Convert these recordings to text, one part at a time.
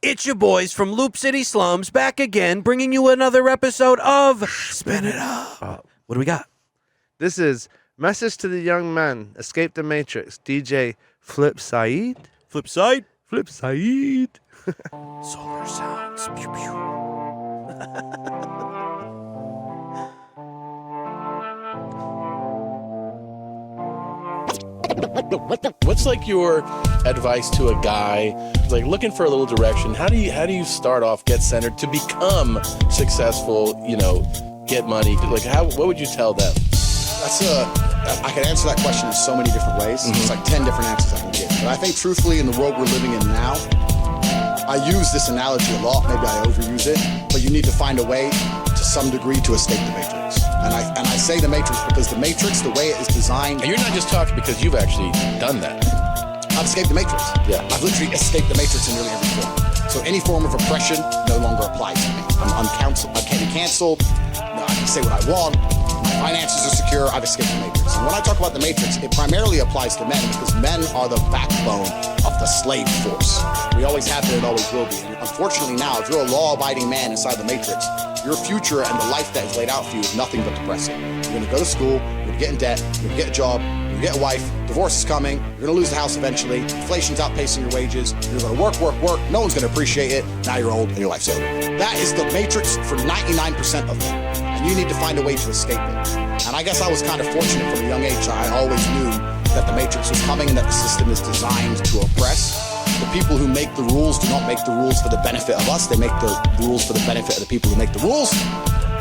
It's your boys from Loop City Slums back again, bringing you another episode of Spin It Up. What do we got? This is Message to the Young Man, Escape the Matrix, DJ Flipcyide. Flipcyide? Flipcyide. Solar sounds. Pew, pew. What's like your advice to a guy like looking for a little direction? How do you start off, get centered to become successful, get money? Like what would you tell them? I can answer that question in so many different ways. It's like 10 different answers I can give. But I think truthfully in the world we're living in now, I use this analogy a lot, maybe I overuse it, but you need to find a way to some degree to escape the Matrix. And I say the Matrix because the Matrix, the way it is designed... And you're not just talking because you've actually done that. I've escaped the Matrix. Yeah. I've literally escaped the Matrix in nearly every form. So any form of oppression no longer applies to me. I'm canceled. I can't be canceled. No, I can say what I want. My finances are secure. I've escaped the Matrix. And when I talk about the Matrix, it primarily applies to men because men are the backbone of the slave force. We always have been, it always will be. And unfortunately now, if you're a law-abiding man inside the Matrix, your future and the life that is laid out for you is nothing but depressing. You're going to go to school, you're going to get in debt, you're going to get a job, you're going to get a wife, divorce is coming, you're going to lose the house eventually, inflation's outpacing your wages, you're going to work, no one's going to appreciate it, now you're old and your life's over. That is the Matrix for 99% of men, and you need to find a way to escape it. And I guess I was kind of fortunate from a young age. I always knew that the Matrix was coming and that the system is designed to oppress. The people who make the rules do not make the rules for the benefit of us. They make the rules for the benefit of the people who make the rules.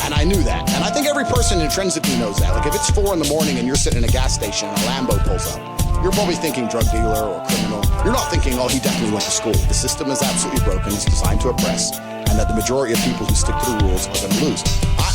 And I knew that. And I think every person intrinsically knows that. Like if it's 4 a.m. and you're sitting in a gas station and a Lambo pulls up, you're probably thinking drug dealer or criminal. You're not thinking, oh, he definitely went to school. The system is absolutely broken. It's designed to oppress. And that the majority of people who stick to the rules are going to lose.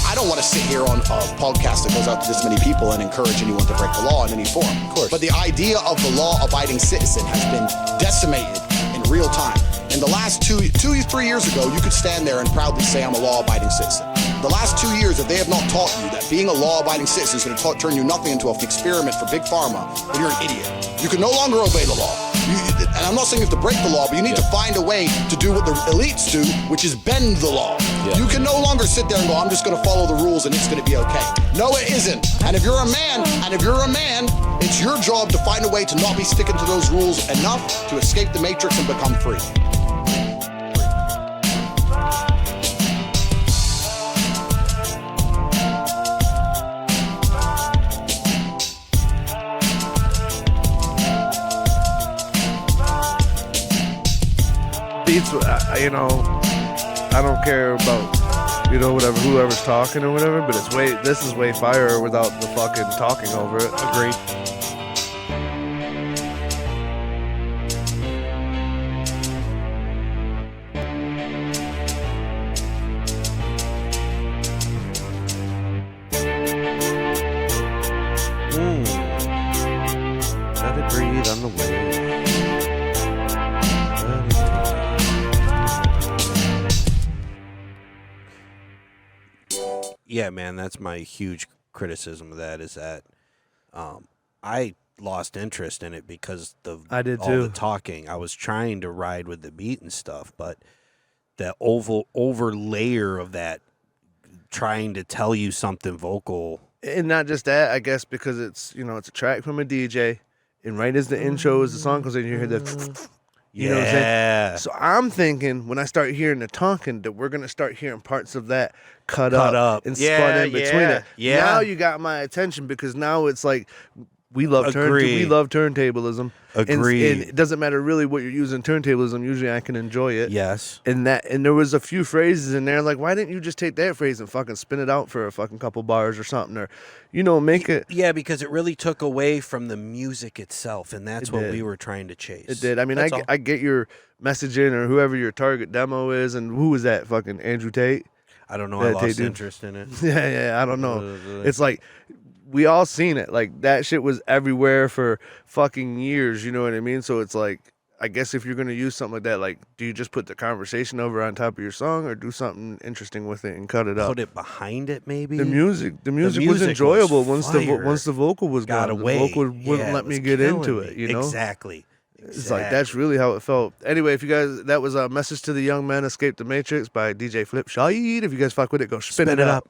I don't want to sit here on a podcast that goes out to this many people and encourage anyone to break the law in any form. Of course. But the idea of the law-abiding citizen has been decimated in real time. In the last 2 to 3 years ago, you could stand there and proudly say, I'm a law-abiding citizen. The last 2 years, if they have not taught you that being a law-abiding citizen is going to turn you nothing into an experiment for Big Pharma, then you're an idiot. You can no longer obey the law. And I'm not saying you have to break the law, but you need to find a way to do what the elites do, which is bend the law. Yeah. You can no longer sit there and go, I'm just going to follow the rules and it's going to be okay. No, it isn't. And if you're a man, it's your job to find a way to not be sticking to those rules enough to escape the Matrix and become free. Beats, I don't care about, whatever, whoever's talking or whatever, but this is way fire without the fucking talking over it. Agreed. Let it breathe on the way. Yeah, man, that's my huge criticism of that is that I lost interest in it because of I did all too. the talking. I was trying to ride with the beat and stuff, but that over layer of that trying to tell you something vocal. And not just that, I guess, because it's, it's a track from a DJ, and right as the intro is the song comes in, you hear the... You know what I'm saying? So I'm thinking when I start hearing the talking that we're going to start hearing parts of that cut up and spun in between it. Yeah. Now you got my attention because now it's like we love turntablism. Agreed. And it doesn't matter really what you're using turntablism. Usually I can enjoy it. Yes. And there was a few phrases in there like, why didn't you just take that phrase and fucking spin it out for a fucking couple bars or something, or make it. Yeah, because it really took away from the music itself, and that's what we were trying to chase. It did. I mean, I get your messaging or whoever your target demo is, and who was that fucking Andrew Tate? I don't know. I lost interest in it. Yeah, I don't know. It's like we all seen it. Like that shit was everywhere for fucking years. You know what I mean? So it's like, I guess if you're going to use something like that, like, do you just put the conversation over on top of your song or do something interesting with it and cut it up? Put it behind it, maybe? The music was enjoyable was once the vocal was got gone. away. The vocal wouldn't let me get into it, Exactly. It's like, that's really how it felt. Anyway, if you guys, that was a Message to the Young Men, Escape the Matrix by DJ Flipcyide. If you guys fuck with it, go spin it up.